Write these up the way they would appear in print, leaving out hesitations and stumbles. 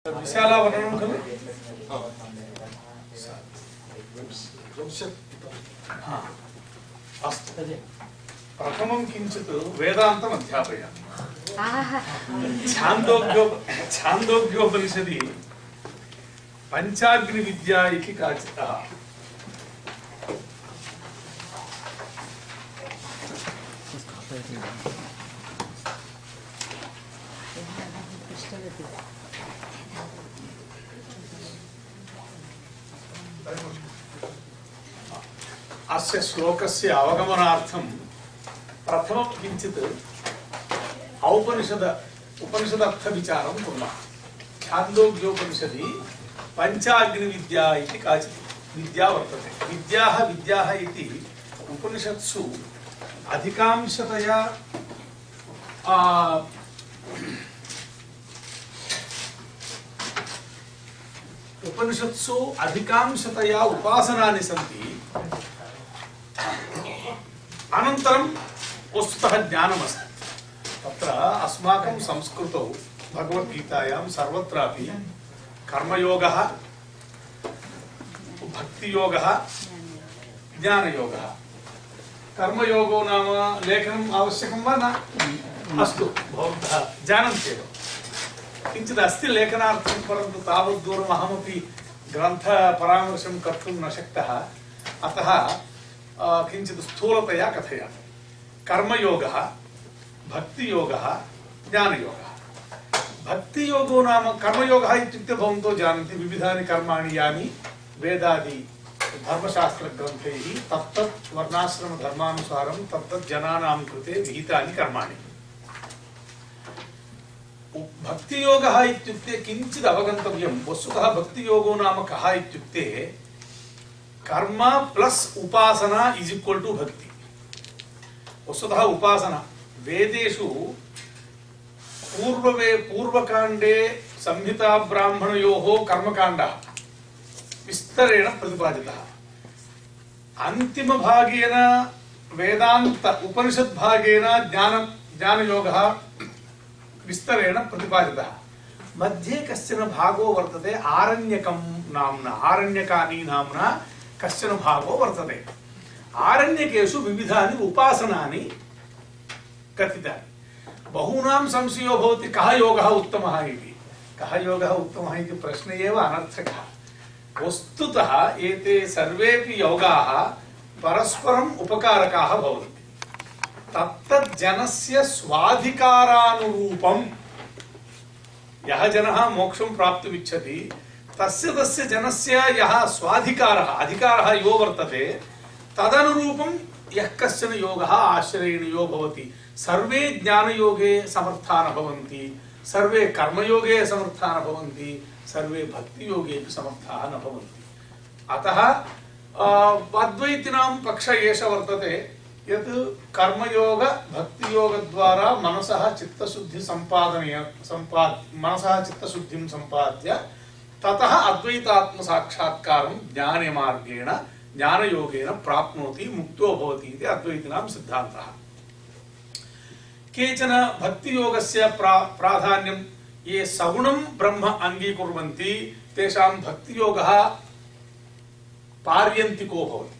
विशालावर्णनं खलु अस्तु प्रथमं किञ्चित् वेदान्तम् अध्यापयामि। छान्दोग्योपनिषदि पञ्चाग्निविद्या इति काचित् अस्य श्लोकस्य अवगमनार्थं प्रथमं किञ्चित् उपनिषदर्थविचारं कुर्मः। छान्दोग्योपनिषदि पञ्चाग्निविद्या इति काचित् विद्या वर्तते। विद्याः इति उपनिषत्सु अधिकांशतया उपासनानि सन्ति। अनन्तरं वस्तुतः ज्ञानमस्ति। तत्र अस्माकं संस्कृतौ भगवद्गीतायां सर्वत्रापि कर्मयोगः, भक्तियोगः, ज्ञानयोगः। कर्मयोगो नाम लेखनम् आवश्यकं वा न? अस्तु, भवन्तः जानन्त्येव। किञ्चित् अस्ति लेखनार्थं, परन्तु तावत् दूरम् अहमपि ग्रन्थपरामर्शं कर्तुं न शक्तः। अतः किञ्चित् स्थूलतया कथयामि। कर्मयोगः, भक्तियोगः, ज्ञानयोगः। भक्तियोगो नाम कर्मयोगः इत्युक्ते भवन्तो जानन्ति विविधानि कर्माणि यानि वेदादि धर्मशास्त्रग्रन्थैः तत्तत् वर्णाश्रमधर्मानुसारं तत्तत् जनानां कृते विहितानि कर्माणि। भक्तियोगः इत्युक्ते किञ्चित् अवगन्तव्यं। वस्तुतः भक्तियोगो नाम कः इत्युक्ते कर्म प्लस उपासना इज इक्वल टू भक्ति। वस्तुतः उपासना वेदेषु पूर्वकाण्डे संहिता ब्राह्मणयोः कर्मकाण्डः विस्तरेण प्रतिपादितः। अन्तिमभागेन वेदान्त उपनिषद्भागेन ज्ञानयोगः विस्तरेण प्रतिपादितः। मध्ये कश्चन भागो वर्तते आरण्यकं नाम्ना, आरण्यकानि नाम्ना कश्चन भागो वर्तते। आरण्यकेषु विविधानि उपासनानि कथितानि। बहूनां संशयो भवति कः योगः उत्तमः इति। कः योगः उत्तमः इति प्रश्न एव अनर्थकः। वस्तुतः एते सर्वेपि योगाः परस्परम् उपकारकाः भवन्ति। तत्तत् जनस्य स्वाधिकारानुरूपं यः जनः मोक्षं प्राप्तुमिच्छति तस्य जनस्य यः स्वाधिकारः अधिकारः यो वर्तते तदनुरूपं यः कश्चन योगः आश्रयणीयो भवति। सर्वे ज्ञानयोगे समर्थाः न भवन्ति, सर्वे कर्मयोगे समर्थाः न भवन्ति, सर्वे भक्तियोगेपि समर्थाः न भवन्ति। अतः अद्वैतिनां पक्ष एष वर्तते यत् कर्मयोग भक्तियोगद्वारा मनसः चित्तशुद्धिं सम्पाद्य ततः अद्वैतात्मसाक्षात्कारं ज्ञानमार्गेण ज्ञानयोगेन प्राप्नोति, मुक्तो भवति इति अद्वैतिनां सिद्धान्तः। केचन भक्तियोगस्य प्राधान्यं ये सगुणं ब्रह्म अङ्गीकुर्वन्ति तेषां भक्तियोगः पार्यन्तिको भवति।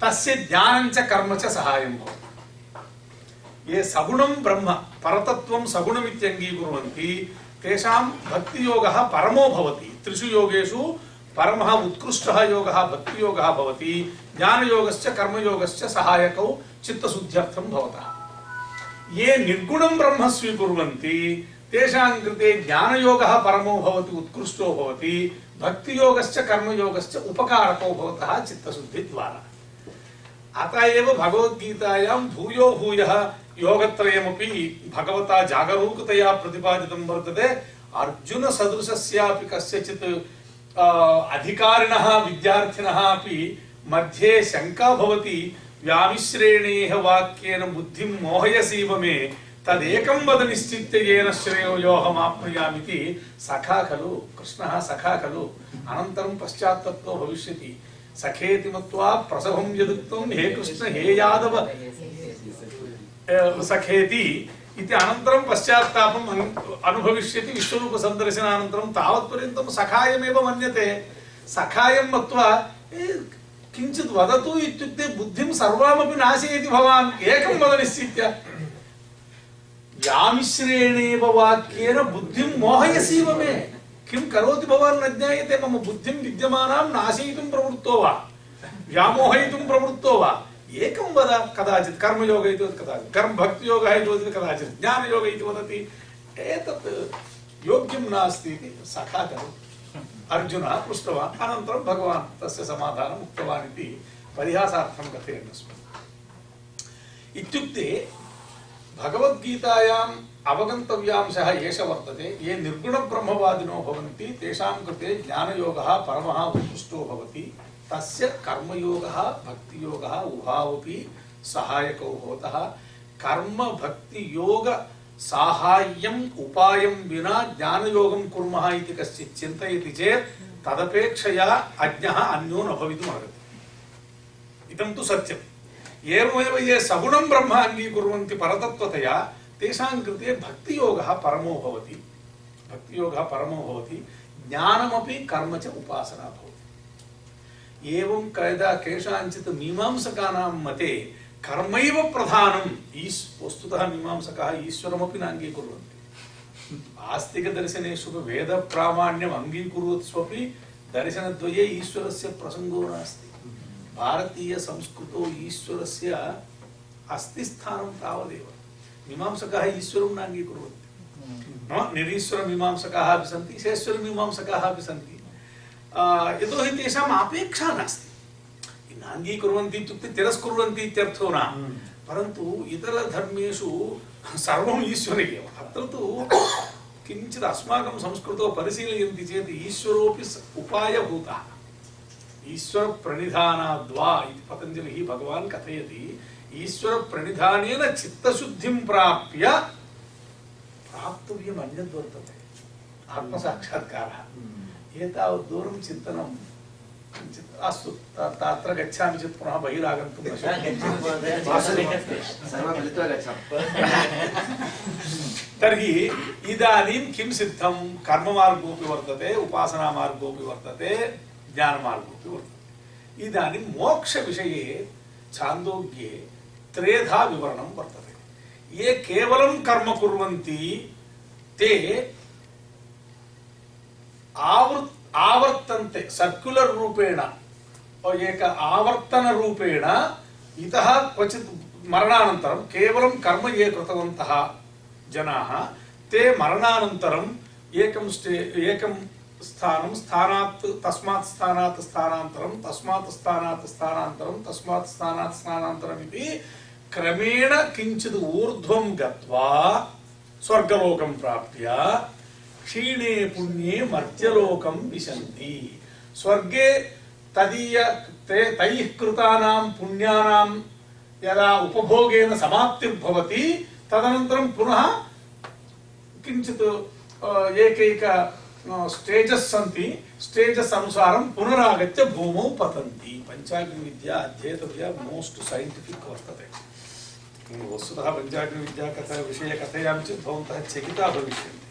तस्य ज्ञानं च कर्म च सहायं भवति। ये सगुणं ब्रह्म परतत्वं सगुणमिति अङ्गीकुर्वन्ति तेषां भक्तियोगः परमो भवति। त्रिषु योगेषु परमः उत्कृष्टः योगः भक्तियोगः भवति। ज्ञानयोगश्च कर्मयोगश्च सहायकौ चित्तशुद्ध्यर्थं भवतः। ये निर्गुणं ब्रह्म स्वीकुर्वन्ति तेषां कृते ज्ञानयोगः परमो भवति, उत्कृष्टो भवति। भक्तियोगश्च कर्मयोगश्च उपकारको भवतः चित्तशुद्धिद्वारा। अतः एव भगवद्गीतायां भूयो भूयः योगत्रयमपि भगवता जागरूकतया प्रतिपादितं वर्तते। अर्जुन सदृशस्यापि कस्यचित् अधिकारिणः विद्यार्थिनः अपि मध्ये शङ्का भवति व्यामिश्रेणेह वाक्येन बुद्धिं मोहयसीव मे तदेकं वद निश्चित्य येन श्रेयो योऽहमाप्नुयामिति। सखा खलु कृष्णः, सखा खलु अनन्तरं पश्चात्तत्तो भविष्यति। सखेति मत्वा प्रसभं यदुक्तं हे कृष्ण हे यादव सखेति इति अनन्तरं पश्चात्तापम् अनुभविष्यति विश्वरूपसन्दर्शनानन्तरं तावत्पर्यन्तं सखायमेव मन्यते सखायं मत्वा किञ्चित् वदतु इत्युक्ते बुद्धिं सर्वामपि नाशयति भवान् एकं वद निश्चित्य व्यामिश्रेणेव वाक्येन बुद्धिं मोहयसीव मे किं करोति भवान् न ज्ञायते मम बुद्धिं विद्यमानां नाशयितुं प्रवृत्तो वा व्यामोहयितुं प्रवृत्तो वा एकं वद कदाचित् कर्मयोग इति कदाचित् कर्म भक्तियोगः इति वदति कदाचित् ज्ञानयोग इति वदति एतत् योग्यं नास्ति इति सखा करोति अर्जुनः पृष्टवान् अनन्तरं भगवान् तस्य समाधानम् उक्तवान् इति परिहासार्थं कथयन्नस्मि इत्युक्ते भगवद्गीतायाम् अवगन्तव्यांशः एष वर्तते ये निर्गुणब्रह्मवादिनो भवन्ति तेषां कृते ज्ञानयोगः परमः उत्कृष्टो भवति तस्य कर्मयोगः भक्तियोगः उभावपि सहायकौ भवतः कर्म भक्तियोग साहाय्यम् उपायं विना ज्ञानयोगं कुर्मः इति कश्चित् चिन्तयति चेत् तदपेक्षया अज्ञः अन्यो न भवितुम् अर्हति इदं तु सत्यम् एवमेव ये सगुणं ब्रह्म अङ्गीकुर्वन्ति परतत्त्वतया तेषां कृते भक्तियोगः परमो भवति ज्ञानमपि कर्म च उपासना भवति एवं कदा केषाञ्चित् मीमांसकानां मते कर्मैव प्रधानम् वस्तुतः मीमांसकाः ईश्वरमपि न अङ्गीकुर्वन्ति आस्तिकदर्शनेषु वेदप्रामाण्यम् अङ्गीकुर्वत्स्वपि दर्शनद्वये ईश्वरस्य प्रसङ्गो नास्ति भारतीयसंस्कृतौ ईश्वरस्य अस्ति स्थानं तावदेव मीमांसकाः ईश्वरं न अङ्गीकुर्वन्ति निरीश्वरमीमांसकाः अपि सन्ति शेश्वरमीमांसकाः अपि सन्ति यतोहि तेषाम् अपेक्षा नास्ति नाङ्गीकुर्वन्ति इत्युक्ते तिरस्कुर्वन्ति इत्यर्थो न परन्तु इतरधर्मेषु सर्वम् ईश्वरे एव अत्र तु किञ्चित् अस्माकं संस्कृतौ परिशीलयन्ति चेत् ईश्वरोऽपि उपायभूतः ईश्वरप्रणिधानाद्वा इति पतञ्जलिः भगवान् कथयति ईश्वरप्रणिधानेन चित्तशुद्धिं प्राप्य प्राप्तव्यम् अन्यद्वर्तते आत्मसाक्षात्कारः एतावत् दूरं चिन्तनं किञ्चित् अस्तु तत्र गच्छामि चेत् पुनः बहिरागन्तुं न तर्हि इदानीं किं सिद्धं कर्ममार्गोऽपि वर्तते उपासनामार्गोऽपि वर्तते ज्ञानमार्गोऽपि वर्तते इदानीं मोक्षविषये छान्दोग्ये त्रेधा विवरणं वर्तते ये केवलं कर्म कुर्वन्ति ते आवर्तन्ते सर्क्युलर रूपेण एक आवर्तन रूपेण इतः क्वचित् मरणानन्तरं केवलं कर्म ये कृतवन्तः जनाः ते मरणानन्तरं एकं स्थानं स्थानात् तस्मात् स्थानात् स्थानान्तरं तस्मात् स्थानात् स्थानान्तरं तस्मात् स्थानात् स्थानान्तरम् इति क्रमेण किञ्चित् ऊर्ध्वं गत्वा स्वर्गलोकं प्राप्य क्षीणे पुण्ये मर्त्यलोकं विशन्ति स्वर्गे तैः कृतानां पुण्यानां यदा उपभोगेन समाप्तिर्भवति तदनन्तरं पुनः किञ्चित् एकैक स्टेजस् सन्ति स्टेजस् अनुसारं पुनरागत्य भूमौ पतन्ति पञ्चाग्निविद्या अध्येतव्या मोस्ट् सैन्टिफिक् वर्तते वस्तुतः पञ्चाग्निविद्या विषये कथयामि चेत् भवन्तः चकिता भविष्यन्ति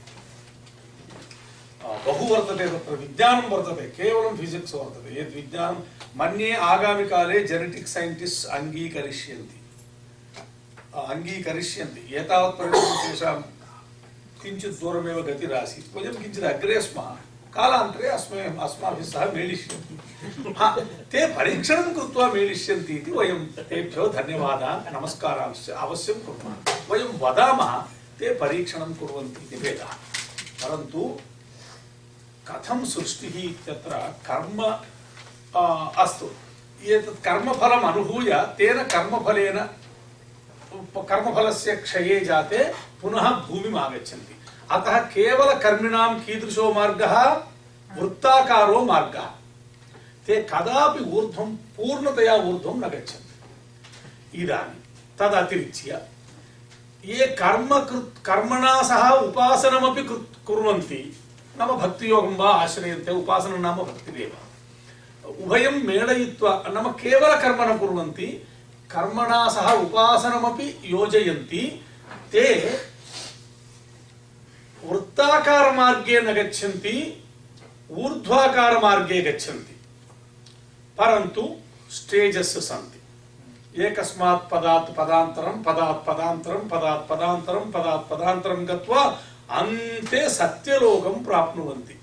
बहु वर्तते तत्र विज्ञानं वर्तते केवलं फिजिक्स् वर्तते यद् विज्ञानं मन्ये आगामि काले जेनेटिक् सैन्टिस्ट्स् अङ्गीकरिष्यन्ति एतावत्पर्यन्तं तेषां किञ्चित् दूरमेव गतिरासीत् वयं किञ्चित् अग्रे स्मः कालान्तरे अस्माभिः सह मेलिष्यन्ति ते परीक्षणं कृत्वा मेलिष्यन्ति इति वयं तेभ्यो धन्यवादान् नमस्कारांश्च अवश्यं कुर्मः वयं वदामः ते परीक्षणं कुर्वन्ति इति भेदः परन्तु कथं सृष्टिः इत्यत्र कर्म अस्तु एतत् कर्मफलम् अनुभूय तेन कर्मफलस्य क्षये जाते पुनः भूमिम् आगच्छन्ति अतः केवलकर्मिणां कीदृशो मार्गः वृत्ताकारो मार्गः ते कदापि ऊर्ध्वं पूर्णतया ऊर्ध्वं न गच्छन्ति इदानीं तदतिरिच्य ये कर्मणा सह उपासनमपि कुर्वन्ति नाम भक्तियोगं वा आश्रयन्ते उपासनं नाम भक्तिरेव उभयं मेलयित्वा नाम केवलकर्म न कुर्वन्ति कर्मणा सह उपासनमपि योजयन्ति ते वृत्ताकार मार्गे न गच्छन्ति, ऊर्ध्वाकार मार्गे गच्छन्ति, परन्तु स्टेजेस् सन्ति। एकस्मात् पदात् पदान्तरं, पदात् पदान्तरं, पदात् पदान्तरं, पदात् पदान्तरं गत्वा अन्ते सत्यलोकं प्राप्नुवन्ति।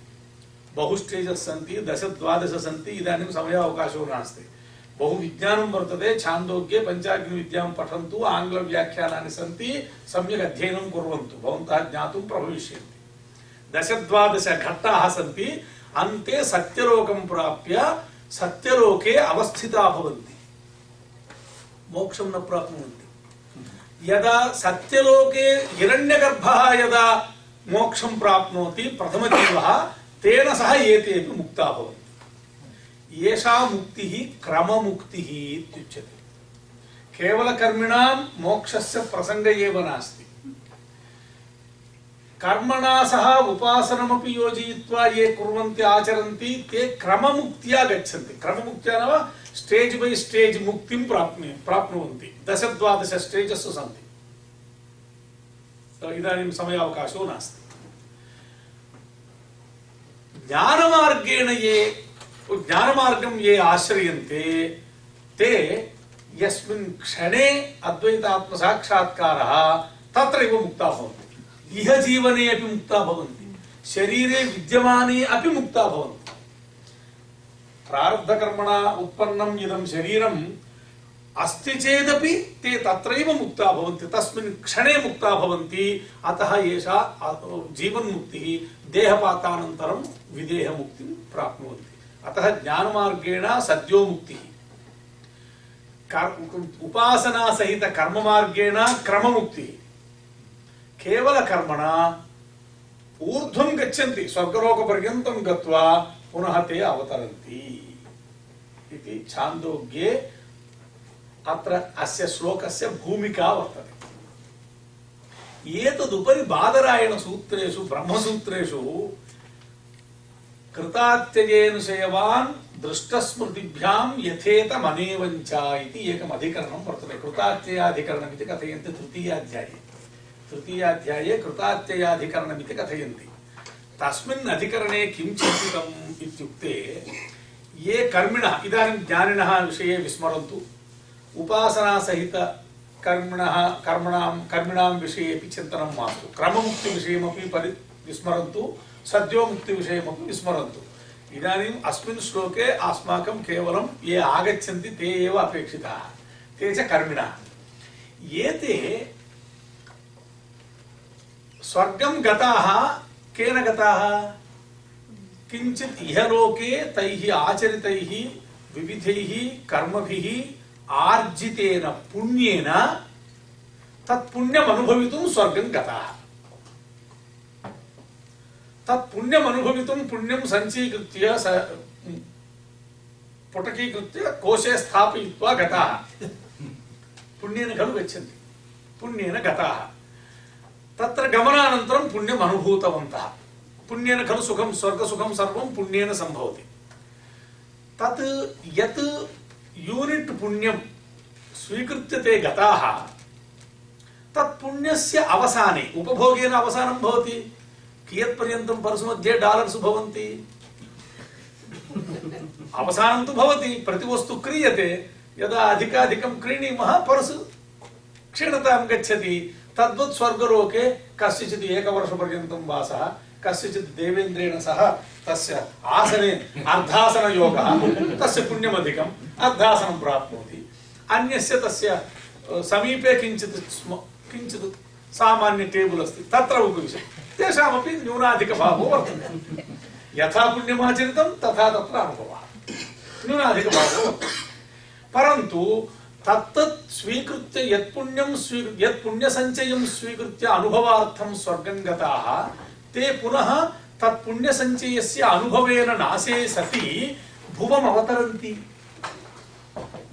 बहु स्टेजेस् सन्ति, 10-12 सन्ति। इदानीं समयावकाशो नास्ति। बहु विज्ञानं वर्तते। छान्दोग्ये पञ्चाग्नि विद्यां पठन्तु, आङ्ग्लव्याख्यानानि सन्ति, सम्यक् अध्ययनं कुर्वन्तु, भवन्तः ज्ञातुं प्रभविष्यन्ति। 10-12 घट्टाः सन्ति। अन्ते सत्यलोकं प्राप्य सत्यलोके अवस्थिताः भवन्ति, मोक्षं न प्राप्नुवन्ति। यदा सत्यलोके हिरण्यगर्भः यदा मोक्षं प्राप्नोति प्रथमजीवः, तेन सह एतेपि मुक्ताः भवन्ति। एषा मुक्तिः क्रममुक्तिः इत्युच्यते। केवलकर्मिणां मोक्षस्य प्रसङ्गः एव नास्ति। कर्मणा सह उपासनमपि योजयित्वा ये कुर्वन्ति आचरन्ति ते क्रममुक्त्या गच्छन्ति। क्रममुक्त्या नाम स्टेज बै स्टेज मुक्तिं प्राप्नुवन्ति। 10-12 स्टेजस् सन्ति। इदानीं समयावकाशो नास्ति। ज्ञानमार्गं ये आश्रयन्ते ते यस्मिन् क्षणे अद्वैतात्मसाक्षात्कारः तत्रैव मुक्ताः भवन्ति। इह जीवने अपि मुक्ताः भवन्ति, शरीरे विद्यमाने अपि मुक्ताः भवन्ति। प्रारब्धकर्मणा उत्पन्नम् इदं शरीरम् अस्ति चेदपि ते तत्रैव मुक्ताः भवन्ति, तस्मिन् क्षणे मुक्ताः भवन्ति। अतः एषा जीवन्मुक्तिः। देहपातानन्तरं विदेहमुक्तिं प्राप्नुवन्ति। अतः ज्ञानमार्गेण सद्यो मुक्तिः, उपासना सहित कर्ममार्गेण क्रममुक्तिः। केवलकर्मणा ऊर्ध्वं गच्छन्ति, स्वर्गलोकपर्यन्तं गत्वा पुनः ते अवतरन्ति इति छान्दोग्ये अत्र अस्य श्लोकस्य भूमिका वर्तते। एतदुपरि बादरायणसूत्रेषु ब्रह्मसूत्रेषु कृतात्ययेन शयवान् दृष्टस्मृतिभ्यां यथेतमनेवञ्च इति एकम् अधिकरणं वर्तते। कृतात्ययाधिकरणम् इति कथयन्ति तृतीयाध्याये कृतात्ययाधिकरणम् इति कथयन्ति। तस्मिन् अधिकरणे किं चिन्तितम् इत्युक्ते, ये कर्मिणः इदानीं ज्ञानिनः विषये विस्मरन्तु, उपासना सहित कर्मिणां विषयेपि चिन्तनं मास्तु, क्रममुक्ति विषयमपि विस्मरन्तु, सद्योमुक्ति विषयमपि विस्मरन्तु। इदानीम् अस्मिन् श्लोके अस्माकं केवलं ये आगच्छन्ति ते एव अपेक्षिताः, ते च कर्मिणः। एते स्वर्गं गताः केन गताः? किञ्चित् इहलोके तैः आचरितैः विविधैः कर्मभिः आर्जितेन पुण्येन तत्पुण्यम् अनुभवितुं स्वर्गं गताः। तत्पुण्यम् अनुभवितुं पुण्यं सञ्चीकृत्य पुटकीकृत्य कोशे स्थापयित्वा गताः। पुण्येन खलु गच्छन्ति, पुण्येन गताः। तत्र गमनानन्तरं पुण्यम् अनुभूतवन्तः। पुण्येन खलु सुखं, स्वर्गसुखं सर्वं पुण्येन सम्भवति। तत् यत् यूनिट् पुण्यं स्वीकृत्य ते गताः, तत् पुण्यस्य अवसाने, उपभोगेन अवसानं भवति। कियत्पर्यन्तं पर्स् मध्ये डालर्स् भवन्ति? अवसानं तु भवति, प्रतिवस्तु क्रीयते। यदा अधिकाधिकं क्रीणीमः पर्स् क्षीणतां गच्छति। तद्वत् स्वर्गलोके कस्यचित् एकवर्षपर्यन्तं वासः, कस्यचित् देवेन्द्रेण सह तस्य आसने अर्धासनयोगः, तस्य पुण्यमधिकम्, अर्धासनं प्राप्नोति। अन्यस्य तस्य समीपे किञ्चित् सामान्य टेबुल् अस्ति, तत्र उपविशति। तेषामपि न्यूनाधिकभावो वर्तते। यथा पुण्यमाचरितं तथा तत्र अनुभवः, न्यूनाधिकभावो वर्तते। परन्तु तत्तत् स्वीकृत्य यत् पुण्यसञ्चयं स्वीकृत्य अनुभवार्थं स्वर्गं गताः, ते पुनः तत् पुण्यसञ्चयस्य अनुभवेन नाशे सति भुवम् अवतरन्ति।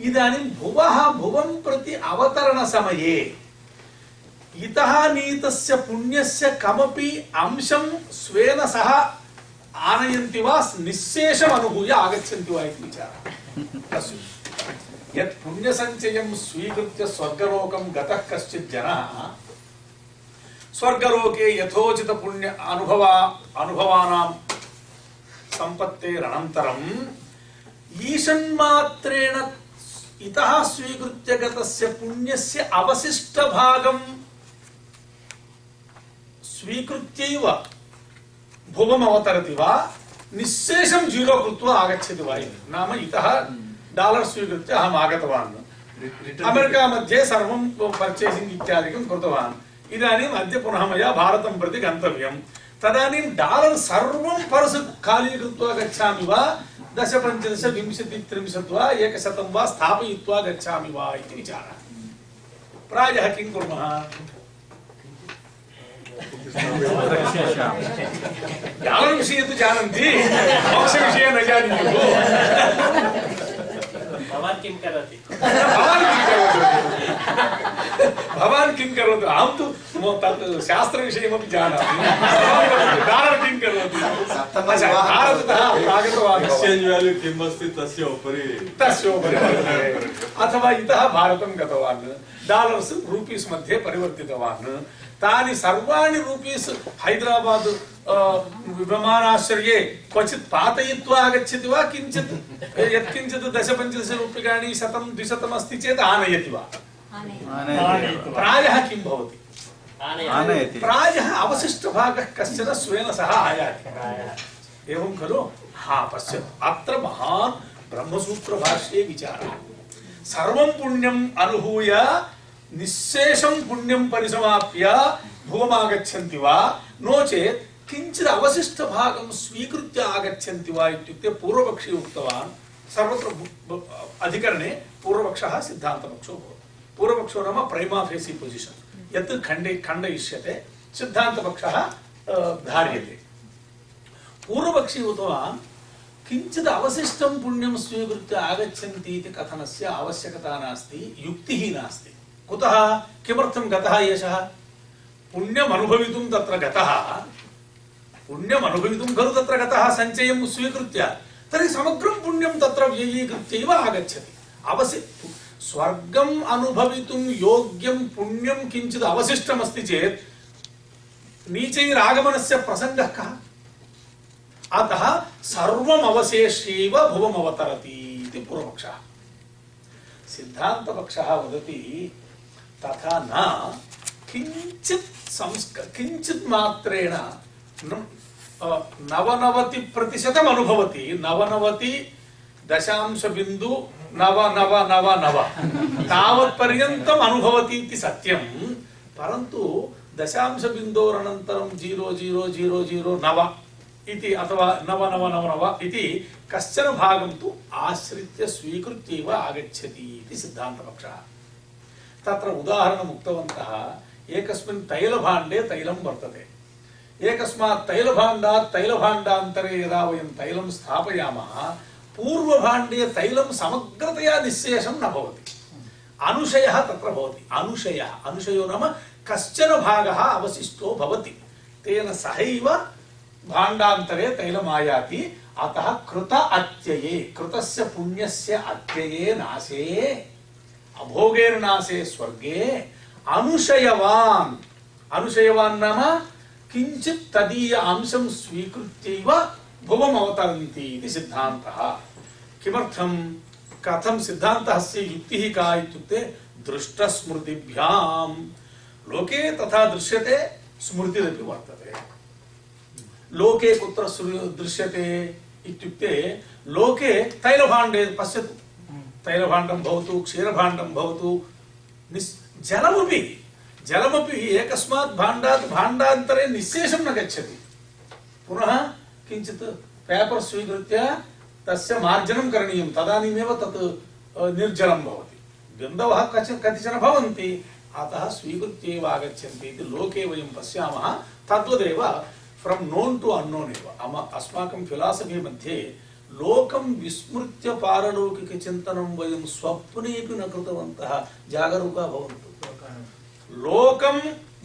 इदानीं भुवं प्रति अवतरणसमये इतः नीतस्य पुण्यस्य कमपि अंशं स्वेन सह आनयन्ति वा, निःशेषम् अनुभूय आगच्छन्ति वा इति विचारः। यत् पुण्यसञ्चयं स्वीकृत्य स्वर्गलोकं गतः कश्चित् जनः स्वर्गलोके यथोचित पुण्य अनुभवानां सम्पत्तेरनन्तरं ईषन्मात्रेण इतः स्वीकृत्य गतस्य पुण्यस्य अवशिष्टभागं स्वीकृत्यैव भुवम् अवतरति वा निःशेषं जीरो कृत्वा आगच्छति वा इति। नाम इतः डालर् स्वीकृत्य अहम् आगतवान्, अमेरिका मध्ये सर्वं पर्चेसिंग् इत्यादिकं कृतवान्, इदानीम् अद्य पुनः मया भारतं प्रति गन्तव्यं, तदानीं डालर् सर्वं पर्स् खाली कृत्वा गच्छामि वा 10, 15, 20, 30 वा 100 वा स्थापयित्वा गच्छामि वा इति विचारः। प्रायः किं कुर्मः? डालर् विषये तु जानन्ति, मोक्षविषये न जानीयुः। भवान् किं करोति? भवान् किं करोति? अहं तु तत् शास्त्रविषयमपि जानामि। डालर् किं करोति? भारततः आगतवान्, एक्स्चेंज वैल्यू किम् अस्ति तस्य उपरि अथवा इतः भारतं गतवान्, डालर्स् रूपीस् मध्ये परिवर्तितवान्, तानि सर्वाणि रूपीस् हैदराबाद् विमानाश्रये क्वचित् पातयित्वा आगच्छति वा, किञ्चित् यत्किञ्चित् 10-15 रूप्यकाणि 100-200 अस्ति चेत् आनयति वा? प्रायः किं भवति? प्रायः अवशिष्टभागः कश्चन स्वेन सह आयाति। एवं खलु? हा, पश्यतु, अत्र महान् ब्रह्मसूत्रभाष्ये विचारः। सर्वं पुण्यम् अनुभूय निःशेषं पुण्यं परिसमाप्य भुवमागच्छन्ति वा, नो चेत् किञ्चित् अवशिष्टभागं स्वीकृत्य आगच्छन्ति वा इत्युक्ते पूर्वपक्षी उक्तवान्। सर्वत्र अधिकरणे पूर्वपक्षः सिद्धान्तपक्षो भवति। पूर्वपक्षो नाम प्रैमा फेसी पोजिशन्, यत् खण्डयिष्यते, सिद्धान्तपक्षः धार्यते। पूर्वपक्षी उक्तवान् किञ्चित् अवशिष्टं पुण्यं स्वीकृत्य आगच्छन्ति इति कथनस्य आवश्यकता नास्ति, युक्तिः नास्ति। कुतः? किमर्थं गतः एषः? पुण्यम् अनुभवितुं तत्र गतः, पुण्यम् अनुभवितुं खलु तत्र गतः सञ्चयं स्वीकृत्य, तर्हि समग्रं पुण्यं तत्र व्ययीकृत्यैव आगच्छति। स्वर्गम् अनुभवितुं योग्यं पुण्यं किञ्चित् अवशिष्टमस्ति चेत् नीचैरागमनस्य प्रसङ्गः कः? अतः सर्वम् अवशेष्यैव भुवम् अवतरति इति पूर्वपक्षः। सिद्धान्तपक्षः वदति तथा न, किञ्चित् मात्रेण 99% अनुभवति, 99.999 तावत्पर्यन्तम् अनुभवति इति सत्यं, परन्तु दशांशबिन्दोरनन्तरं 0.0009 इति अथवा 9999 इति कश्चन भागं तु आश्रित्य स्वीकृत्यैव आगच्छति इति सिद्धान्तपक्षः। तत्र उदाहरणम् उक्तवन्तः, एकस्मिन् तैलभाण्डे तैलं वर्तते, एकस्मात् तैलभाण्डात् तैलभाण्डान्तरे यदा वयं तैलं स्थापयामः, पूर्वभाण्डे तैलं समग्रतया निःशेषं न भवति, अनुशयः तत्र भवति। अनुशयो नाम कश्चन भागः अवशिष्टो भवति, तेन सहैव भाण्डान्तरे तैलम् आयाति। अतः कृत अत्यये, कृतस्य पुण्यस्य अत्यये नाशे, अभोगेर्नाशे स्वर्गे अनुशयवान् नाम किञ्चित् तदीय अंशं स्वीकृत्यैव भुवम् अवतरन्ति इति सिद्धान्तः। किमर्थं? कथं? सिद्धान्तस्य युक्तिः का इत्युक्ते दृष्टस्मृतिभ्यां लोके तथा दृश्यते, स्मृतिरपि वर्तते। लोके कुत्र दृश्यते इत्युक्ते, लोके तैलभाण्डे पश्यतु, तैलभाण्डं भवतु, क्षीरभाण्डं भवतु, जलमपि एकस्मात् भाण्डात् भाण्डान्तरे निःशेषं न गच्छति। पुनः किञ्चित् पेपर् स्वीकृत्य तस्य मार्जनं करणीयं, तदानीमेव तत् निर्जलं भवति। बिन्दवः कतिचन भवन्ति, अतः स्वीकृत्यैव आगच्छन्ति इति लोके वयं पश्यामः। तद्वदेव फ्रम् नोन् टु अनोन् एव अस्माकं फिलासफी मध्ये लोकं विस्मृत्य पारलौकिकचिन्तनं वयं स्वप्नेपि न कृतवन्तः। जागरूका भवन्तु। लोकं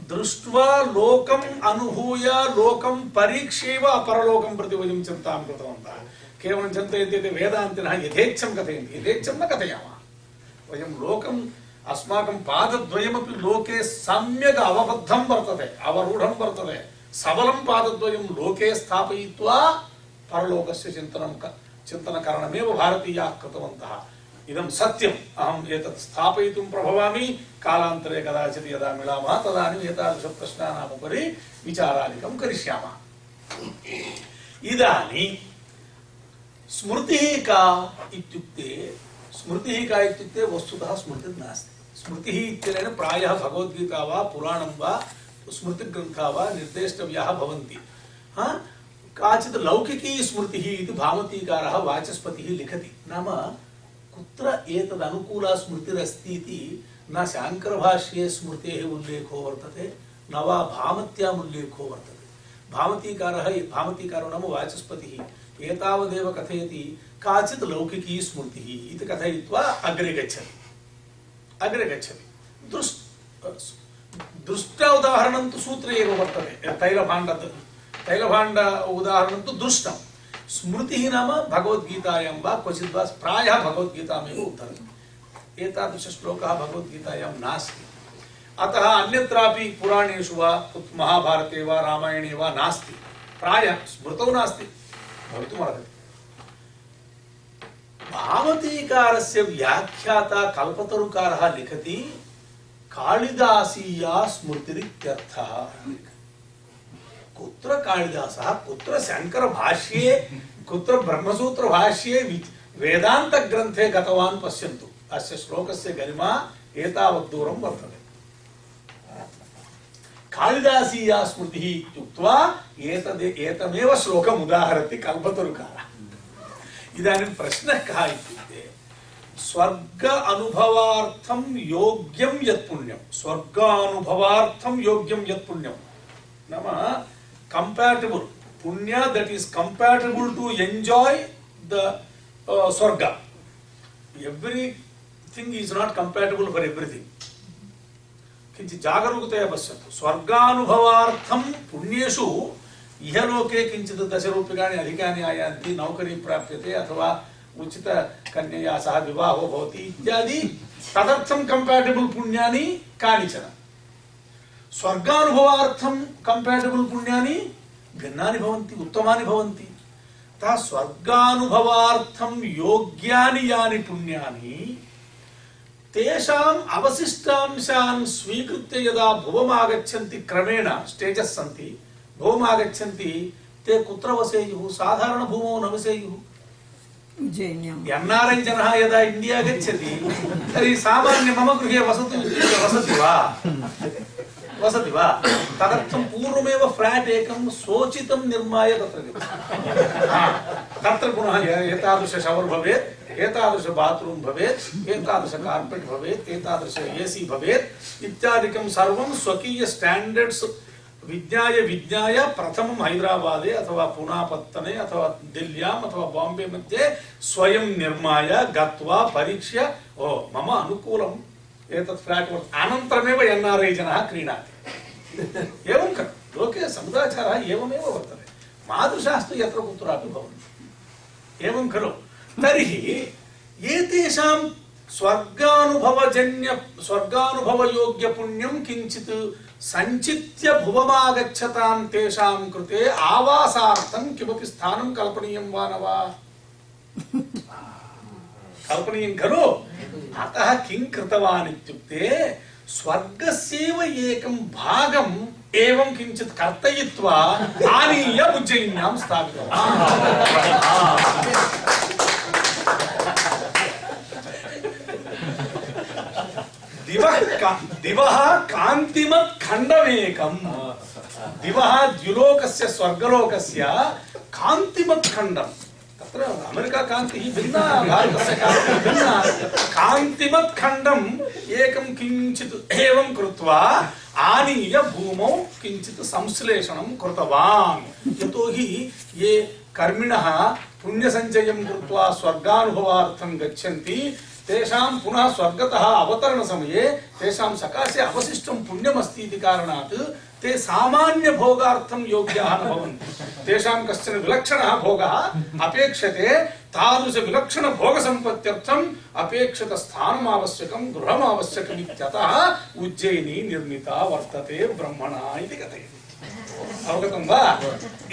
दृष्ट्वा, लोकम् अनुभूय, लोकं परीक्ष्यैव अपरलोकं प्रति वयं चिन्तां कृतवन्तः। केवलं चिन्तयन्ति वेदान्तिनः यथेच्छं कथयन्ति, यथेच्छं न कथयामः। वयं लोकं अस्माकं पादद्वयमपि लोके सम्यक् अवबद्धं वर्तते, अवरूढं वर्तते। सबलं पादद्वयं लोके स्थापयित्वा परलोकस्य चिन्तनकरणमेव भारतीयाः कृतवन्तः। इदं सत्यम्। अहम् एतत् स्थापयितुं प्रभवामि। कालान्तरे कदाचित् यदा मिलामः तदानीम् एतादृशप्रश्नानाम् उपरि विचारादिकं करिष्यामः। इदानीं स्मृतिः का इत्युक्ते, स्मृतिः का इत्युक्ते वस्तुतः स्मृतिः नास्ति। स्मृतिः इत्यनेन प्रायः भगवद्गीता वा पुराणं वा स्मृतिग्रन्थाः वा निर्देष्टव्याः भवन्ति। काचित् लौकिकी स्मृतिः इति भामतीकारः वाचस्पतिः लिखति। नाम कुत्र एतद् अनुकूला स्मृतिरस्ति इति न शाङ्करभाष्ये स्मृतेः उल्लेखो वर्तते, न वा भामत्याम् उल्लेखो वर्तते। भामतीकारो नाम वाचस्पतिः एतावदेव कथयति, काचित् लौकिकी स्मृतिः इति कथयित्वा अग्रे गच्छति। दृष्ट उदाहरणं तु सूत्रे एव वर्तते। तैलभाण्ड उदाहरणं तु दृष्टं। स्मृतिः नाम भगवद्गीतायां वा क्वचित् वा, प्रायः भगवद्गीतामेव उद्धरति। एतादृशश्लोकः भगवद्गीतायां नास्ति। अतः अन्यत्रापि पुराणेषु वा महाभारते वा रामायणे वा नास्ति। प्रायः स्मृतौ नास्ति, भवितुमर्हति। भामतीकारस्य व्याख्याता कल्पतरुकारः लिखति कालिदासीया स्मृतिरित्यर्थः। कुत्र कालिदासः, कुत्र शंकर भाष्ये, कुत्र ब्रह्मसूत्र भाष्ये वेदांत ग्रंथे गतवान् पश्यन्तु। अस्य श्लोकस्य गरिमा एतावत् दूरं वर्तते। कालिदासीया स्मृतिः इत्युक्त्वा एतमेव श्लोकम् उदाहरति कल्पतरुकारः। इदानीं प्रश्नः कः इत्युक्ते, स्वर्ग अनुभवार्थं योग्यं यत् पुण्यं, स्वर्गानुभवार्थं योग्यं यत् पुण्यं नाम compatible punya that is compatible to enjoy the swarga. Everything is not compatible for everything. किंचित् जागरूकतया पश्यन्तु। स्वर्गानुभवार्थं पुण्येषु इहलोके किंचित् 10 रूप्यकाणि अधिकानि आयान्ति, नौकरी प्राप्यते अथवा उचित कन्यया सह विवाहो भवति इत्यादि तदर्थं कंपैटिबल पुण्यानि कानिचन। स्वर्गानुभवार्थं कंपैटिबल पुण्यानि भिन्नानि भवन्ति, उत्तमानि भवन्ति। तथा स्वर्गानुभवार्थं योग्यानि यानि पुण्यानि तेषाम् अवशिष्टांशान् स्वीकृत्य यदा भुवमागच्छन्ति, क्रमेण स्टेजस् सन्ति, भुवमागच्छन्ति, ते कुत्र वसेयुः? साधारण भूमौ न वसेयुः। एन्आर्ऐ जनः यदा इंडिया गच्छति तर्हि सामान्य मम गृहे वसति वा? तदर्थं पूर्वमेव फ्लैट एकं सोचितं निर्माय तत्र गच्छति। तत्र पुनः एतादृश शवर् भवेत्, एतादृश बात्रूम् भवेत्, एतादृश कार्पेट् भवेत्, एतादृश एसी भवेत् इत्यादिकं सर्वं स्वकीय स्टैंडर्ड्स् विज्ञाय प्रथमं हैदराबादे अथवा पुनापत्तने अथवा दिल्ल्याम् अथवा बाम्बे मध्ये स्वयं निर्माय गत्वा परीक्ष्य ओ मम अनुकूलम् एतत् फ्लैट् वर्तते, अनन्तरमेव एन्आर्ऐ जनः क्रीणाति। एवं खलु लोके समुदाचारः एवमेव वर्तते। मादृशास्तु यत्र कुत्रापि भवन्ति। एवं खलु। तर्हि एतेषां स्वर्गानुभवयोग्य पुण्यं किञ्चित् संचित्य भुवमागच्छतां तेषां कृते आवासार्थं किमपि स्थानं कल्पनीयं वा न वा? कल्पनीयं खलु। अतः किं कृतवान् इत्युक्ते स्वर्गस्यैव एकं भागम् एवं किञ्चित् कर्तयित्वा आनीय उज्जयिन्यां स्थापितवान्। दिवः कान्तिमत् खण्डमेकम्। दिवः द्युलोकस्य स्वर्गलोकस्य कान्तिमत् खण्डम्। तत्र अमेरिका कान्तिः भिन्ना, भारतस्य कान्तिः भिन्ना। कान्तिमत् खण्डम् एकं किञ्चित् एवं कृत्वा आनीय भूमौ किञ्चित् संश्लेषणं कृतवान्। यतोहि ये कर्मिणः पुण्यसञ्चयं कृत्वा स्वर्गानुभवार्थं गच्छन्ति तेषां पुनः स्वर्गतः अवतरण समये तेषां सकाशे अवशिष्टं पुण्यमस्ति इति कारणात् ते सामान्य भोगार्थं योग्याः न भवन्ति। तेषां कश्चन विलक्षणः भोगः अपेक्षते। तादृश विलक्षण भोगसम्पत्त्यर्थम् अपेक्षित स्थानम् आवश्यकं, गृहम् आवश्यकम् इत्यतः उज्जयिनी निर्मिता वर्तते ब्रह्मणा इति कथयति। अवगतं वा?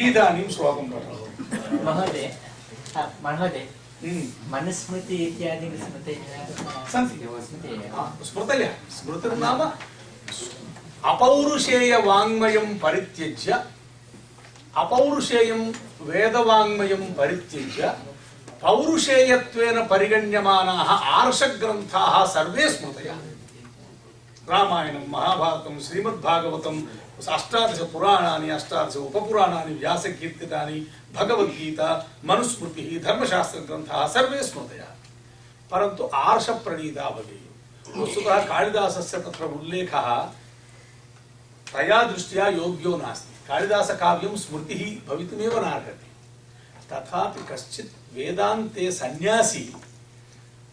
इदानीं श्लोकं पठतु। महोदय मनुस्मृति इत्यादि सन्ति। स्मृतयः। स्मृतिर्नाम अपौरुषेय वाङ्मयं परित्यज्य, अपौरुषेयं वेदवाङ्मयं परित्यज्य पौरुषेयत्वेन परिगण्यमानाः आर्षग्रन्थाः सर्वे स्मृतयः। रामायणं, महाभारतं, श्रीमद्भागवतम्, 18 पुराणानि, 18 उपपुराणानि, व्यासकीर्तितानि, भगवद्गीता, मनुस्मृतिः, धर्मशास्त्रग्रन्थाः सर्वे स्मृतयः। परन्तु आर्षप्रणीता भवेयुः। वस्तुतः कालिदासस्य तत्र उल्लेखः तया दृष्ट्या योग्यो नास्ति। कालिदासकाव्यं स्मृतिः भवितुमेव नार्हति। तथापि कश्चित् वेदान्ते सन्यासी,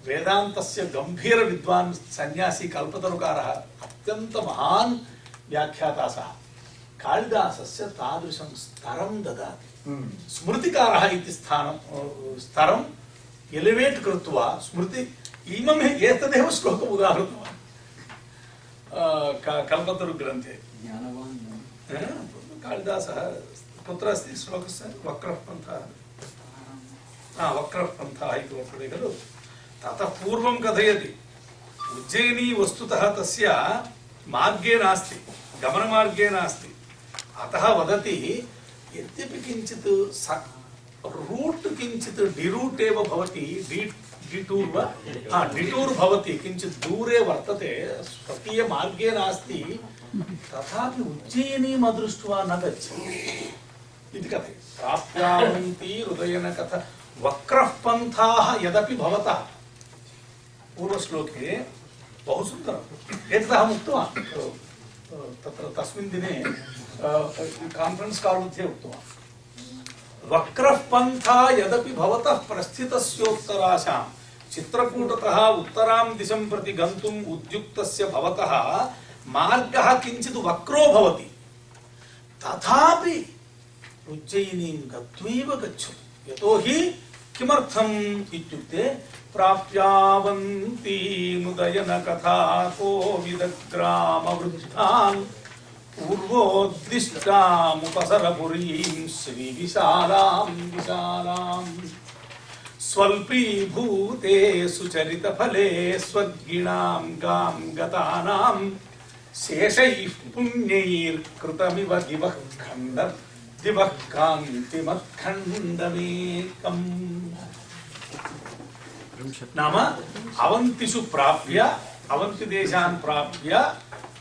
वेदान्तस्य गंभीर विद्वान् सन्यासी कल्पतरुकारः, अत्यन्त महान् व्याख्याता सः, कालिदासस्य तादृशं स्तरं ददाति। स्मृतिकारः इति स्तरं एलिवेट् कृत्वा स्मृति इमम् एतदेव श्लोकम् उदाहृतवान् कल्पतरु ग्रन्थे। कालिदासः कुत्र अस्ति श्लोकस्य? वक्रः पन्थः, वक्रः पन्थः इति वर्तते खलु। ततः पूर्वं कथयति उज्जयिनी वस्तुतः तस्य मार्गे नास्ति, गमनमार्गे नास्ति। अतः वदति यद्यपि किञ्चित् रूट् किञ्चित् डिरूट् एव भवति, डिटूर् वा, डिटूर् भवति, किञ्चित् दूरे वर्तते, स्वकीय मार्गे नास्ति, तथापि उज्जयिनीम् अदृष्ट्वा न गच्छति इति कथयति। प्राप्यावन्ति हृदयेन कथा वक्रः पन्थाः यदपि भवतः, पूर्वश्लोके बहु सुन्दरम्। एतदहम् उक्तवान् तत्र तस्मिन् दिने कान्फरेन्स् काल् मध्ये उक्तवान्। वक्रः पन्था यदपि भवतः प्रस्थितस्योत्तराशां चित्रकूटतः उत्तरां दिशं प्रति गन्तुम् उद्युक्तस्य भवतः मार्गः किञ्चित् वक्रो भवति, तथापि उज्जयिनीं गत्वैव गच्छतु। यतोहि किमर्थम् इत्युक्ते प्राप्यावन्ति नुदयन कथा कोविदग्रामवृद्धान् पूर्वोद्दिष्टामुपसरपुरीं श्रीविशालां विशालाम् स्वल्पीभूते सुचरितफले स्वर्गिणां गां गतानां शेषैः पुण्यैर्कृतमिव दिवः कान्तिमत्खण्डमेकम्। नाम अवन्तिषु प्राप्य, अवन्ति देशान् प्राप्य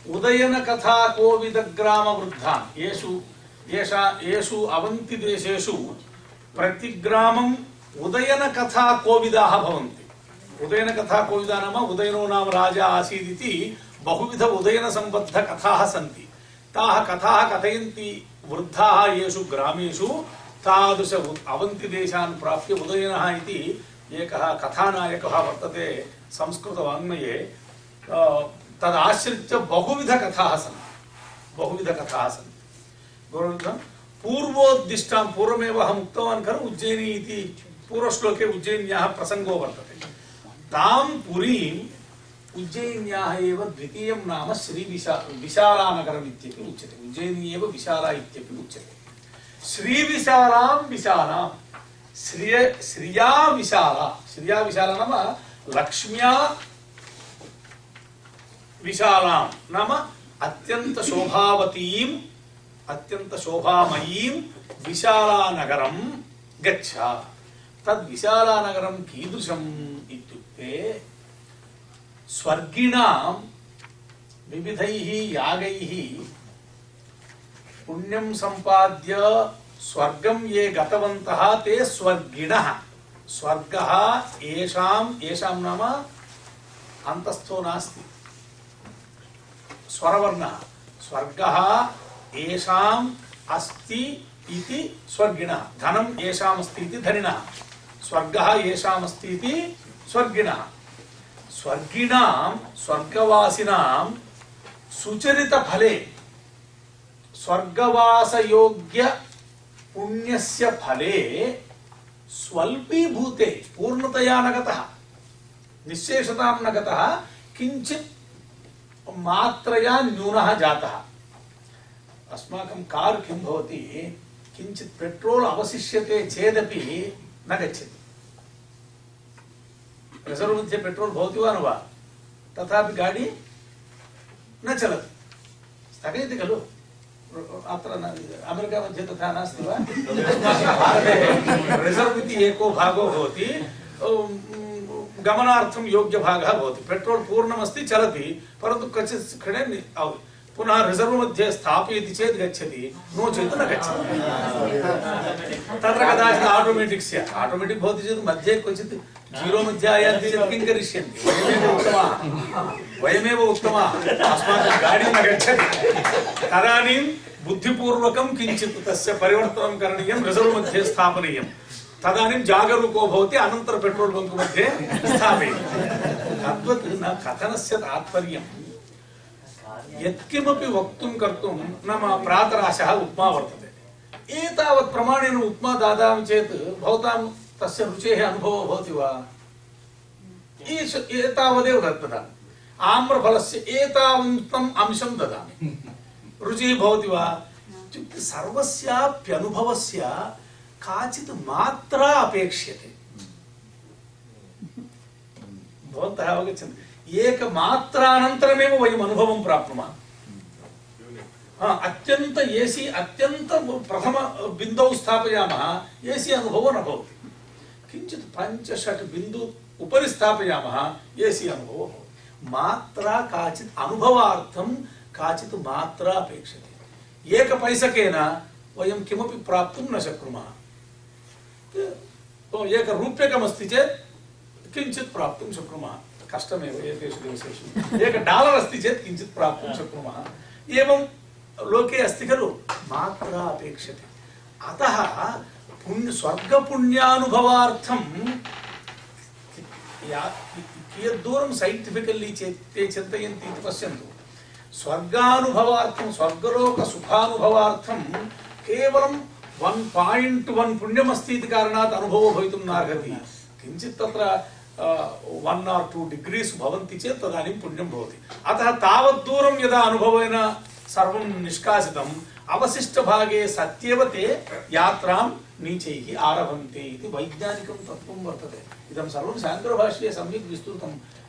उदयन कथा कोविद ग्राम वृद्धान्, येषु अवन्ति देशेषु प्रतिग्रामम् उदयन कथा कोविदाः भवन्ति। उदयन कथा कोविदा नाम उदयनो नाम राजा आसीत् इति बहुविध उदयन सम्बद्ध कथाः सन्ति। ताः कथाः कथयन्ति वृद्धाः येषु ग्रामेषु, तादृश अवन्ति देशान् प्राप्य उदयनः इति एकः कथानायकः वर्तते संस्कृतवाङ्मये। तदाश्रित्य बहुविध कथाः सन्ति, बहुविध कथाः सन्ति। पूर्वोद्दिष्टां, पूर्वमेव अहम् उक्तवान् खलु उज्जयिनी इति पूर्वश्लोके उज्जयिन्याः प्रसङ्गो वर्तते। तां पुरीम् उज्जयिन्याः एव द्वितीयं नाम विशालानगरम् इत्यपि उच्यते। उज्जयिनी एव विशाला इत्यपि उच्यते। श्रीविशालां विशालां, श्रिया विशाला, श्रिया विशाला नाम लक्ष्म्या विशालां नाम अत्यंत शोभावतीं, अत्यंत शोभामयीं विशालानगरं गच्छ। तद् विशालानगरं कीदृशम् इत्युक्ते स्वर्गिणां विविधैः यागैः पुण्यं सम्पाद्य स्वर्गं ये गतवन्तः ते स्वर्गिणः। स्वर्गः येषां नाम अन्तस्थो नास्ति, स्वरवर्णः। स्वर्गः येषाम् अस्ति इति स्वर्गिणः, धनं येषाम् अस्ति इति धनिनः, स्वर्गः येषाम् अस्ति इति स्वर्गिणः। स्वर्गिणां, स्वर्गवासिनां सुचरितफले, स्वर्गवासयोग्य पुण्यस्य फले स्वल्पीभूते पूर्णतया न गतः निःशेषतां न गतः किंचित् मात्रया न्यूनः जातः अस्माकं कार् किं भवति किंचित् पेट्रोल अवशिष्यते चेदपि न गच्छति रिजर्व मध्ये पेट्रोल भवति वा न वा तथापि गाड़ी न चलति स्थगयति खलु अत्र अमेरिका मध्ये तथा नास्ति वा भारते रिजर्व इति एको भागो भवति गमनार्थं योग्य भागः भवति पेट्रोल पूर्णमस्ति चलति परन्तु कच्चित् क्षणे पुनः रिजर्व मध्ये स्थापयति चेत् गच्छति नो चेत् न गच्छति तत्र कदाचित् आटोमेटिक् स्यात् आटोमेटिक् भवति चेत् मध्ये क्वचित् जीरो मध्ये आयाति चेत् किं करिष्यन्ति वयमेव उक्तमाः अस्माकं गाडी न गच्छति तदानीं बुद्धिपूर्वकं किञ्चित् तस्य परिवर्तनं करणीयं रिजर्व मध्ये स्थापनीयं तदानीं जागरूको भवति अनन्तरं पेट्रोल बङ्क् मध्ये स्थापयति तद्वत् न कथनस्य तात्पर्यं यत्किमपि वक्तुं कर्तुं नाम प्रातराशः उप्मा वर्तते एतावत् प्रमाणेन उप्मा दादामि चेत् भवतां तस्य रुचेः अनुभवो भवति वा एतावदेव ददामि आम्रफलस्य एतावन्तम् अंशं ददामि रुचिः भवति वा इत्युक्ते सर्वस्याप्यनुभवस्य काचित् मात्रा अपेक्ष्यते भवन्तः अवगच्छन्ति एकमात्रानन्तरमेव वयम् अनुभवं प्राप्नुमः अत्यन्त एसी अत्यन्त प्रथम बिन्दौ स्थापयामः एसी अनुभवो न भवति किञ्चित् 5-6 बिन्दु उपरि स्थापयामः एसी अनुभवो भवति मात्रा काचित् अनुभवार्थं काचित् मात्रा अपेक्षते एकपैसकेन वयं किमपि प्राप्तुं न शक्नुमः एकरूप्यकमस्ति चेत् किञ्चित् प्राप्तुं शक्नुमः कष्टमेव एतेषु दिवसेषु $1 अस्ति चेत् किञ्चित् प्राप्तुं शक्नुमः एवं लोके अस्ति खलु मात्रा अपेक्षते अतः स्वर्गपुण्यानुभवार्थं कियद्दूरं सैन्टिफिकल्ली ते चिन्तयन्ति इति पश्यन्तु स्वर्गानुभवार्थं स्वर्गलोकसुखानुभवार्थं केवलं 1.1 पुण्यमस्ति इति कारणात् अनुभवो भवितुं नार्हति किञ्चित् तत्र 1 or 2 degrees भवन्ति चेत् तदानीं पुण्यं भवति अतः तावत् दूरं यदा अनुभवेन सर्वं निष्कासितम् अवशिष्टभागे सत्येव ते यात्रां नीचैः आरभन्ते इति वैज्ञानिकं तत्त्वं वर्तते इदं सर्वं शाङ्करभाष्ये सम्यक्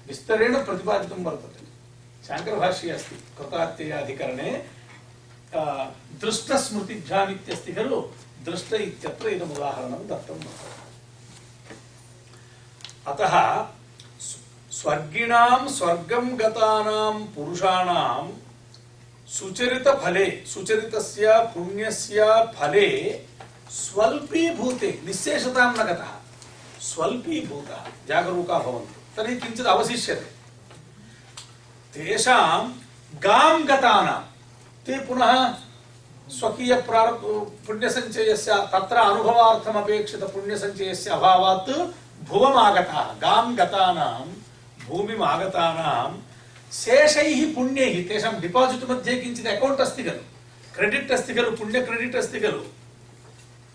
विस्तरेण प्रतिपादितं वर्तते शाङ्करभाष्ये अस्ति कृतार्थ्याधिकरणे दृष्टस्मृतिभ्याम् इत्यस्ति खलु दृष्ट इत्यत्र इदम् उदाहरणं दत्तं वर्तते अतः स्वर्गिणां स्वर्गं गतानां पुरुषाणां सुचरित फले सुचरितस्य पुण्यस्य फले स्वल्पीभूते निःशेषतां न गतः स्वल्पीभूतः जागरूका भवन्तु तर्हि किञ्चित् अवशिष्यते तेषां गां गतानां ते पुनः स्वकीय पुण्यसञ्चयस्य तत्र अनुभवार्थम् अपेक्षित पुण्यसञ्चयस्य अभावात् भुवम् आगताः गां गतानां भूमिम् आगतानां शेषैः पुण्यैः तेषां डिपाजिट् मध्ये किञ्चित् अकौण्ट् अस्ति खलु क्रेडिट् अस्ति खलु पुण्य क्रेडिट् अस्ति खलु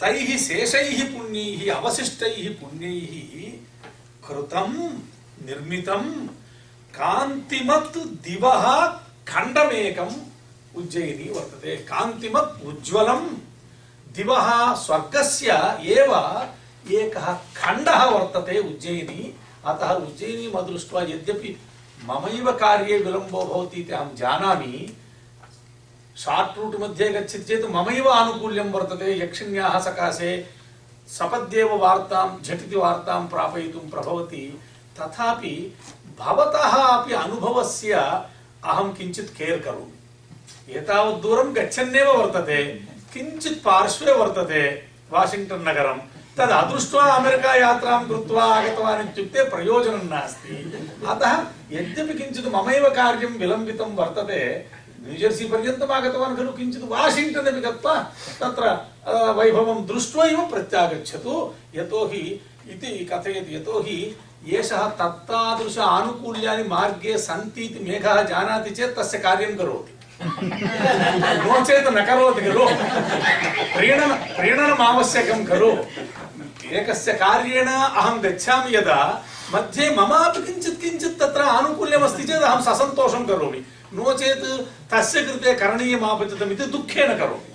तैः शेषैः पुण्यैः अवशिष्टैः पुण्यैः कृतं निर्मितं कान्तिमत् दिवः खण्डमेकम् उज्जयिनी वर्तते कान्तिमत् उज्ज्वलं दिवः स्वर्गस्य एव एकः खण्डः वर्तते उज्जयिनी अतः उज्जयिनीम् अदृष्ट्वा यद्यपि ममैव कार्ये विलम्बो भवति इति अहं जानामि शार्ट् रूट् मध्ये गच्छति चेत् ममैव आनुकूल्यं वर्तते यक्षिण्याः सकाशे सपद्येव वार्तां झटिति वार्तां प्रापयितुं प्रभवति तथापि भवतः अपि अनुभवस्य अहं किञ्चित् केर् करोमि एतावत् दूरं गच्छन्नेव वर्तते किञ्चित् पार्श्वे वर्तते वाशिङ्ग्टन् नगरं तद् अदृष्ट्वा अमेरिका यात्रां कृत्वा आगतवान् इत्युक्ते प्रयोजनं नास्ति अतः यद्यपि किञ्चित् ममैव कार्यं विलम्बितं वर्तते न्यूजर्सी पर्यन्तम् आगतवान् खलु किञ्चित् वाशिङ्ग्टन् अपि गत्वा तत्र वैभवं दृष्ट्वा एव प्रत्यागच्छतु यतोहि इति कथयति यतोहि एषः तत्तादृश आनुकूल्यानि मार्गे सन्ति इति मेघः जानाति चेत् तस्य कार्यं करोति नो चेत् न करोति खलु प्रीणनम् आवश्यकं खलु एकस्य कार्येण अहं गच्छामि यदा मध्ये ममापि किञ्चित् तत्र आनुकूल्यमस्ति चेत् अहं ससन्तोषं करोमि नो चेत् तस्य कृते करणीयम् आपतितम् इति दुःखेन करोमि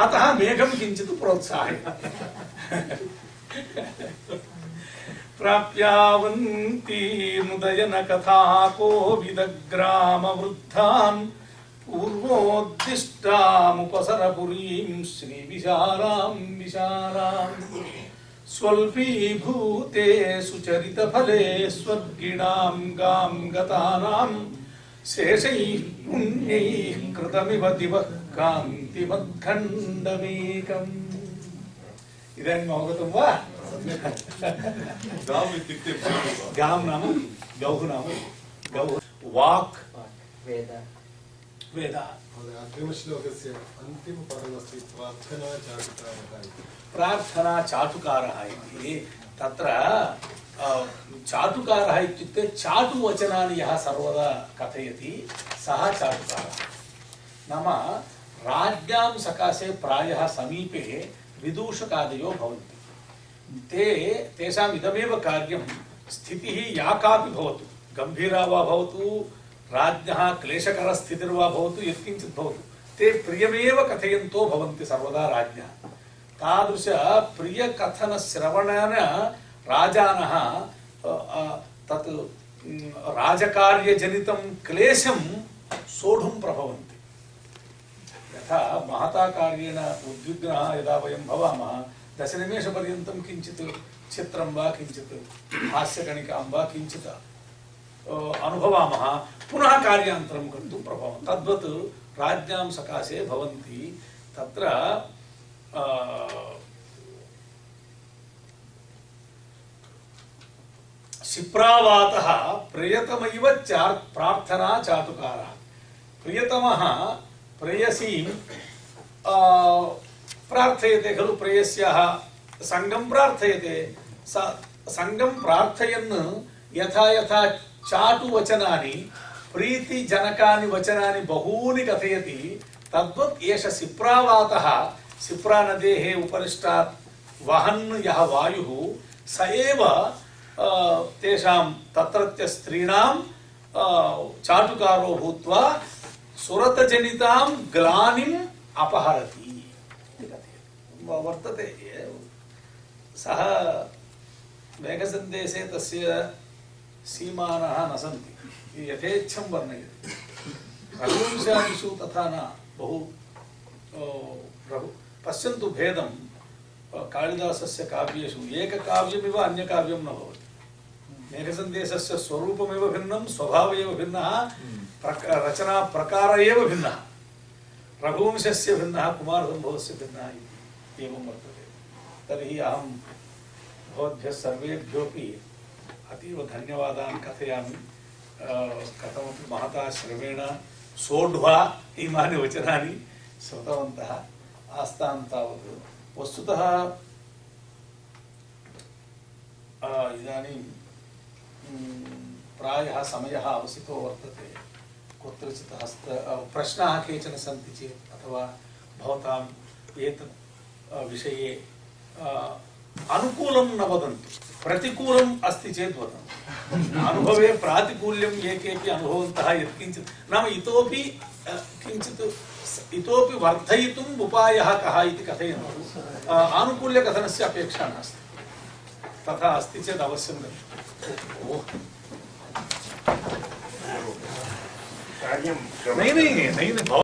अतः मेघं किञ्चित् प्रोत्साहयामि प्राप्यावन्ती मुदयन कथा कोविदग्रामवृद्धान् पूर्वोद्दिष्टामुपसरपुरीं श्रीविशालां विशालाम् स्वल्पीभूते सुचरितफले स्वर्गिणां गां गतानां शेषैः पुण्यैः कृतमिव दिवः कान्तिमद्खण्डमेकम् इदानीम् अवगतं वा गाम् इत्युक्ते गां नाम गौः वाक् वेद वेद अग्रिमश्लोकस्य अन्तिमपदमस्ति प्रार्थना चाटुकारः इति तत्र चाटुकारः इत्युक्ते चाटुवचनानि यः सर्वदा कथयति सः चाटुकारः नाम राज्ञां सकाशे प्रायः समीपे विदूषकादयो भवन्ति तेषाम् इदमेव कार्यं स्थितिः या कापि भवतु गम्भीरा वा भवतु राज्ञः क्लेशकरस्थितिर्वा भवतु यत्किञ्चित् भवतु ते प्रियमेव कथयन्तो भवन्ति सर्वदा राज्ञः तादृश प्रियकथनश्रवणेन राजानः तत् राजकार्यजनितं क्लेशं सोढुं प्रभवन्ति यथा महता कार्येण उद्विग्नाः यदा वयं भवामः दशनिमेषपर्यन्तं किञ्चित् चित्रं वा किञ्चित् हास्यकणिकां वा किञ्चित् अनुभवामः पुनः कार्यान्तरं कर्तुं प्रभवामः तद्वत् राज्ञां सकाशे भवन्ति तत्र शिप्रावातः प्रियतमैव प्रार्थना चाटुकारः प्रियतमः प्रेयसीं प्रार्थयते खलु प्रेयस्याः संगं प्रार्थयते संगं प्रार्थयन् यथा यथा चाटुवचनानि प्रीतिजनकानि वचनानि बहूनि कथयति तद्वत् एष शिप्रावातः शिप्रानदेः उपरिष्टात् वहन् यः वायुः स एव तेषां तत्रत्य स्त्रीणां चाटुकारो भूत्वा सुरतजनितां ग्लानिम् अपहरति वर्तते सः मेघसन्देशे तस्य सीमानः न सन्ति यथेच्छं वर्णयति रघुवंशादिषु तथा न बहु पश्यन्तु भेदं कालिदासस्य काव्येषु एककाव्यमिव अन्यकाव्यं न भवति मेघसन्देशस्य स्वरूपमेव भिन्नं स्वभाव एव भिन्नः रचना प्रकार एव भिन्नः रघुवंशस्य भिन्नः कुमारसम्भवस्य भिन्नः एवं वर्तते तर्हि अहं भवद्भ्यः सर्वेभ्योऽपि अतीव धन्यवादान् कथयामि कथमपि महता श्रमेण सोढ्वा इमानि वचनानि श्रुतवन्तः आस्तां तावत् वस्तुतः इदानीं प्रायः समयः अवसितो वर्तते कुत्रचित् प्रश्नाः केचन सन्ति चेत् अथवा भवताम् एतत् विषये अनुकूलं न वदन्तु प्रतिकूलम् अस्ति चेत् वदन्तु अनुभवे प्रातिकूल्यं ये केपि अनुभवन्तः यत्किञ्चित् नाम इतोपि किञ्चित् इतोपि वर्धयितुम् उपायः कः इति कथयन्तु आनुकूल्यकथनस्य अपेक्षा नास्ति तथा अस्ति चेत् अवश्यं गच्छतु।